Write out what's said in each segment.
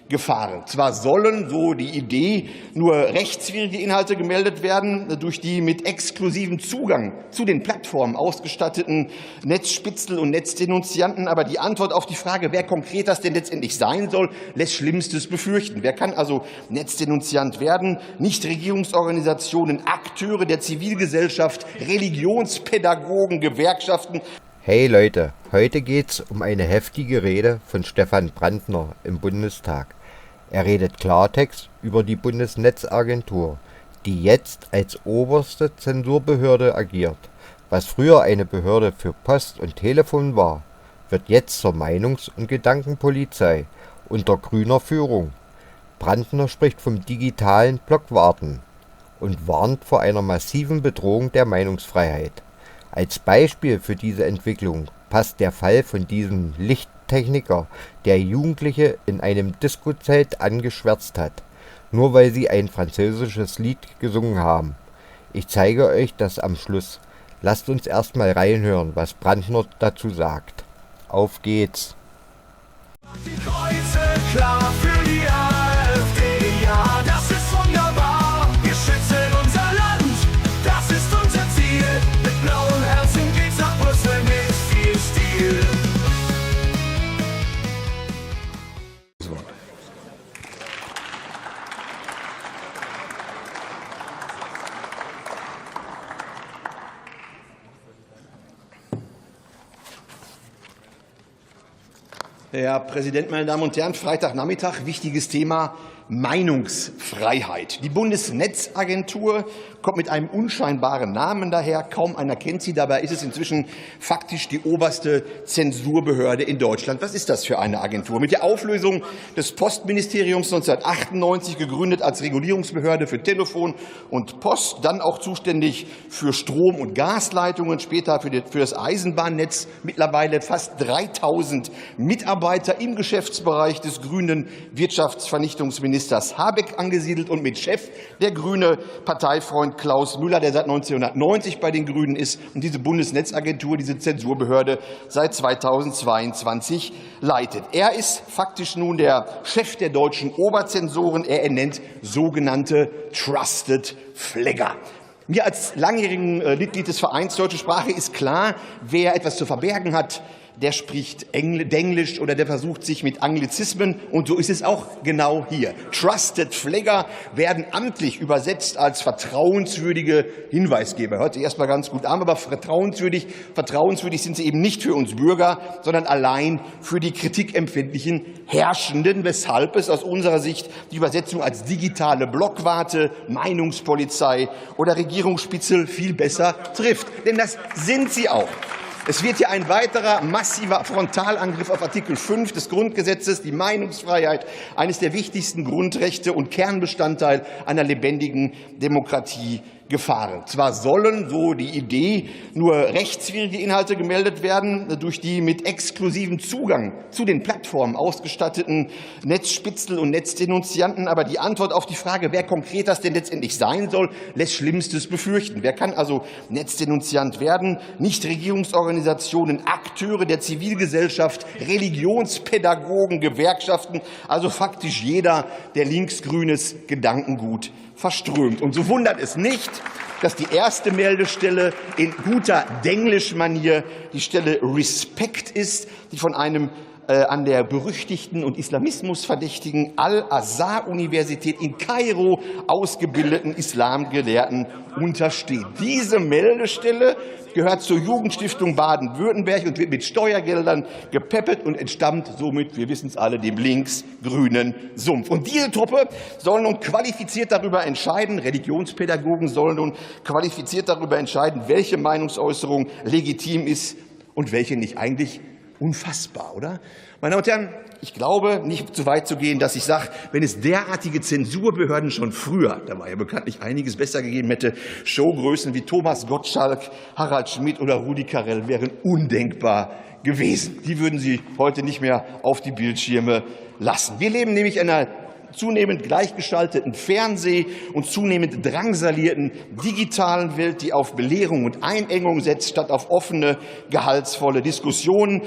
gefahren. Zwar sollen, so die Idee, nur rechtswidrige Inhalte gemeldet werden, durch die mit exklusivem Zugang zu den Plattformen ausgestatteten Netzspitzel und Netzdenunzianten, aber die Antwort auf die Frage, wer konkret das denn letztendlich sein soll, lässt Schlimmstes befürchten. Wer kann also Netzdenunziant werden? Nichtregierungsorganisationen, Akteure der Zivilgesellschaft, Religionspädagogen, Gewerkschaften. Hey Leute, heute geht's um eine heftige Rede von Stefan Brandner im Bundestag. Er redet Klartext über die Bundesnetzagentur, die jetzt als oberste Zensurbehörde agiert. Was früher eine Behörde für Post und Telefon war, wird jetzt zur Meinungs- und Gedankenpolizei unter grüner Führung. Brandner spricht vom digitalen Blockwarten und warnt vor einer massiven Bedrohung der Meinungsfreiheit. Als Beispiel für diese Entwicklung passt der Fall von diesem Lichttechniker, der Jugendliche in einem Diskozelt angeschwärzt hat, nur weil sie ein französisches Lied gesungen haben. Ich zeige euch das am Schluss. Lasst uns erstmal reinhören, was Brandner dazu sagt. Auf geht's! Die Kreuze klar für die AfD, ja, das ist wunderbar. Wir schützen unser Land, das ist unser Ziel. Mit blauen Herzen geht's nach Brüssel mit viel Stil. Herr Präsident, meine Damen und Herren! Freitagnachmittag, wichtiges Thema: Meinungsfreiheit. Die Bundesnetzagentur kommt mit einem unscheinbaren Namen daher. Kaum einer kennt sie. Dabei ist es inzwischen faktisch die oberste Zensurbehörde in Deutschland. Was ist das für eine Agentur? Mit der Auflösung des Postministeriums 1998 gegründet als Regulierungsbehörde für Telefon und Post, dann auch zuständig für Strom- und Gasleitungen, später für das Eisenbahnnetz. Mittlerweile fast 3000 Mitarbeiter im Geschäftsbereich des grünen Wirtschaftsvernichtungsministers Habeck angesiedelt und mit Chef der grüne Parteifreund Klaus Müller, der seit 1990 bei den Grünen ist und diese Bundesnetzagentur, diese Zensurbehörde, seit 2022 leitet. Er ist faktisch nun der Chef der deutschen Oberzensoren. Er ernennt sogenannte Trusted Flagger. Mir als langjährigen Mitglied des Vereins Deutsche Sprache ist klar, wer etwas zu verbergen hat, der spricht Denglisch oder der versucht sich mit Anglizismen. Und so ist es auch genau hier. Trusted Flagger werden amtlich übersetzt als vertrauenswürdige Hinweisgeber. Hört sich erstmal ganz gut an, aber vertrauenswürdig sind sie eben nicht für uns Bürger, sondern allein für die kritikempfindlichen Herrschenden, weshalb es aus unserer Sicht die Übersetzung als digitale Blockwarte, Meinungspolizei oder Regierungsspitzel viel besser trifft. Denn das sind sie auch. Es wird hier ein weiterer massiver Frontalangriff auf Artikel 5 des Grundgesetzes, die Meinungsfreiheit, eines der wichtigsten Grundrechte und Kernbestandteil einer lebendigen Demokratie, gefahren. Zwar sollen, so die Idee, nur rechtswidrige Inhalte gemeldet werden, durch die mit exklusivem Zugang zu den Plattformen ausgestatteten Netzspitzel und Netzdenunzianten, aber die Antwort auf die Frage, wer konkret das denn letztendlich sein soll, lässt Schlimmstes befürchten. Wer kann also Netzdenunziant werden? Nichtregierungsorganisationen, Akteure der Zivilgesellschaft, Religionspädagogen, Gewerkschaften, also faktisch jeder, der linksgrünes Gedankengut verströmt. Und so wundert es nicht, dass die erste Meldestelle in guter Denglisch-Manier die Stelle Respect ist, die von einem an der berüchtigten und islamismusverdächtigen Al-Azhar-Universität in Kairo ausgebildeten Islamgelehrten untersteht. Diese Meldestelle gehört zur Jugendstiftung Baden-Württemberg und wird mit Steuergeldern gepäppelt und entstammt somit, wir wissen es alle, dem links-grünen Sumpf. Und diese Truppe soll nun qualifiziert darüber entscheiden, Religionspädagogen sollen nun qualifiziert darüber entscheiden, welche Meinungsäußerung legitim ist und welche nicht. Eigentlich unfassbar, oder? Meine Damen und Herren, ich glaube, nicht zu weit zu gehen, dass ich sage, wenn es derartige Zensurbehörden schon früher, da war ja bekanntlich einiges besser gegeben hätte, Showgrößen wie Thomas Gottschalk, Harald Schmidt oder Rudi Carrell wären undenkbar gewesen. Die würden Sie heute nicht mehr auf die Bildschirme lassen. Wir leben nämlich in einer zunehmend gleichgeschalteten Fernseh- und zunehmend drangsalierten digitalen Welt, die auf Belehrung und Einengung setzt, statt auf offene, gehaltsvolle Diskussionen.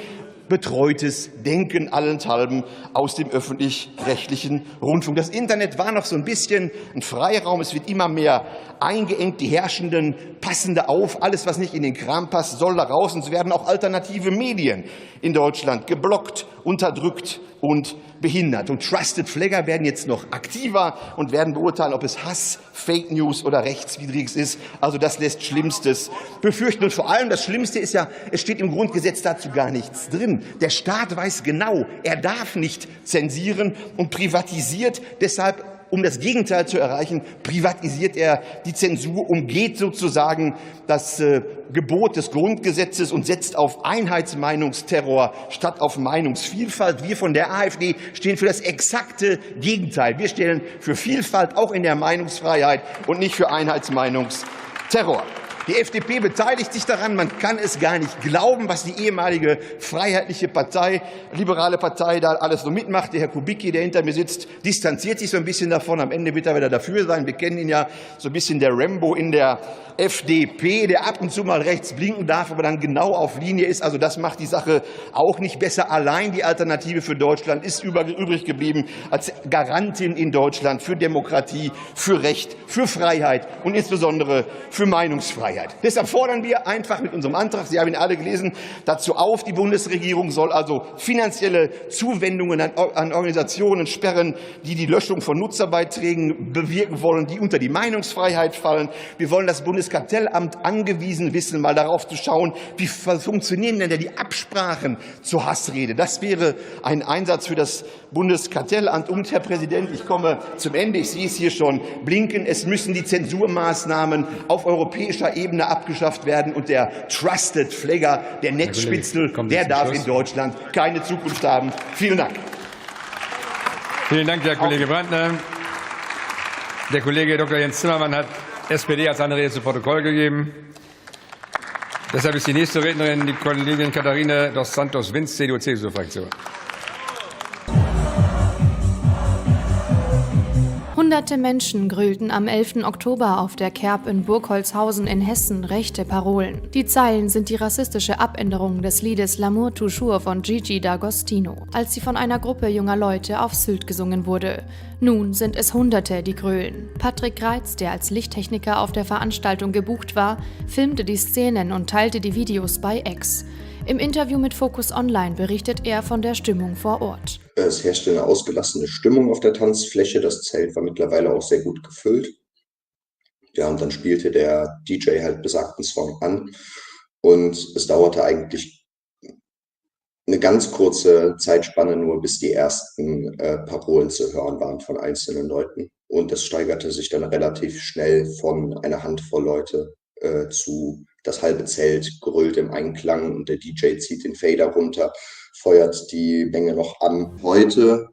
betreutes Denken allenthalben aus dem öffentlich-rechtlichen Rundfunk. Das Internet war noch so ein bisschen ein Freiraum. Es wird immer mehr eingeengt. Die Herrschenden passen da auf. Alles, was nicht in den Kram passt, soll da raus. Und es werden auch alternative Medien in Deutschland geblockt, unterdrückt und behindert. Und Trusted Flagger werden jetzt noch aktiver und werden beurteilen, ob es Hass, Fake News oder Rechtswidriges ist. Also das lässt Schlimmstes befürchten. Und vor allem das Schlimmste ist ja, es steht im Grundgesetz dazu gar nichts drin. Der Staat weiß genau, er darf nicht zensieren und privatisiert deshalb, um das Gegenteil zu erreichen, privatisiert er die Zensur, umgeht sozusagen das Gebot des Grundgesetzes und setzt auf Einheitsmeinungsterror statt auf Meinungsvielfalt. Wir von der AfD stehen für das exakte Gegenteil. Wir stehen für Vielfalt, auch in der Meinungsfreiheit, und nicht für Einheitsmeinungsterror. Die FDP beteiligt sich daran. Man kann es gar nicht glauben, was die ehemalige freiheitliche Partei, liberale Partei da alles so mitmacht. Der Herr Kubicki, der hinter mir sitzt, distanziert sich so ein bisschen davon. Am Ende wird er wieder dafür sein. Wir kennen ihn ja so ein bisschen, der Rambo in der FDP, der ab und zu mal rechts blinken darf, aber dann genau auf Linie ist. Also das macht die Sache auch nicht besser. Allein die Alternative für Deutschland ist übrig geblieben als Garantin in Deutschland für Demokratie, für Recht, für Freiheit und insbesondere für Meinungsfreiheit. Deshalb fordern wir einfach mit unserem Antrag, Sie haben ihn alle gelesen, dazu auf, die Bundesregierung soll also finanzielle Zuwendungen an Organisationen sperren, die die Löschung von Nutzerbeiträgen bewirken wollen, die unter die Meinungsfreiheit fallen. Wir wollen das Bundeskartellamt angewiesen wissen, mal darauf zu schauen, wie funktionieren denn die Absprachen zur Hassrede. Das wäre ein Einsatz für das Bundeskartellamt. Und, Herr Präsident, ich komme zum Ende, ich sehe es hier schon blinken, es müssen die Zensurmaßnahmen auf europäischer Ebene abgeschafft werden und der Trusted Flagger, der Netzspitzel, der darf in Deutschland keine Zukunft haben. Vielen Dank. Vielen Dank, Herr Kollege Brandner. Der Kollege Dr. Jens Zimmermann hat SPD als seine Rede zu Protokoll gegeben. Deshalb ist die nächste Rednerin die Kollegin Katharina dos Santos Vinz, CDU-CSU-Fraktion. Hunderte Menschen grölten am 11. Oktober auf der Kerb in Burgholzhausen in Hessen rechte Parolen. Die Zeilen sind die rassistische Abänderung des Liedes L'amour toujours von Gigi D'Agostino, als sie von einer Gruppe junger Leute auf Sylt gesungen wurde. Nun sind es Hunderte, die grölen. Patrick Greitz, der als Lichttechniker auf der Veranstaltung gebucht war, filmte die Szenen und teilte die Videos bei X. Im Interview mit Focus Online berichtet er von der Stimmung vor Ort. Es herrschte eine ausgelassene Stimmung auf der Tanzfläche. Das Zelt war mittlerweile auch sehr gut gefüllt. Ja, und dann spielte der DJ halt besagten Song an. Und es dauerte eigentlich eine ganz kurze Zeitspanne nur, bis die ersten Parolen zu hören waren von einzelnen Leuten. Und das steigerte sich dann relativ schnell von einer Handvoll Leute zu das halbe Zelt grölt im Einklang und der DJ zieht den Fader runter, feuert die Menge noch an. Heute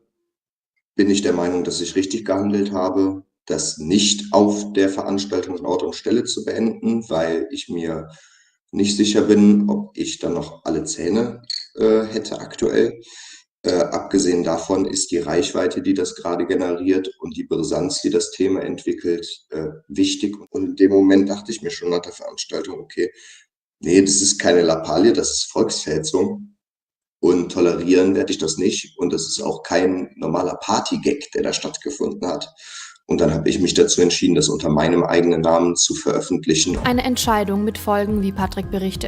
bin ich der Meinung, dass ich richtig gehandelt habe, das nicht auf der Veranstaltung an Ort und Stelle zu beenden, weil ich mir nicht sicher bin, ob ich dann noch alle Zähne hätte aktuell. Abgesehen davon ist die Reichweite, die das gerade generiert und die Brisanz, die das Thema entwickelt, wichtig. Und in dem Moment dachte ich mir schon nach der Veranstaltung, okay, nee, das ist keine Lappalie, das ist Volksverhetzung und tolerieren werde ich das nicht. Und das ist auch kein normaler Partygag, der da stattgefunden hat. Und dann habe ich mich dazu entschieden, das unter meinem eigenen Namen zu veröffentlichen. Eine Entscheidung mit Folgen, wie Patrick berichtet.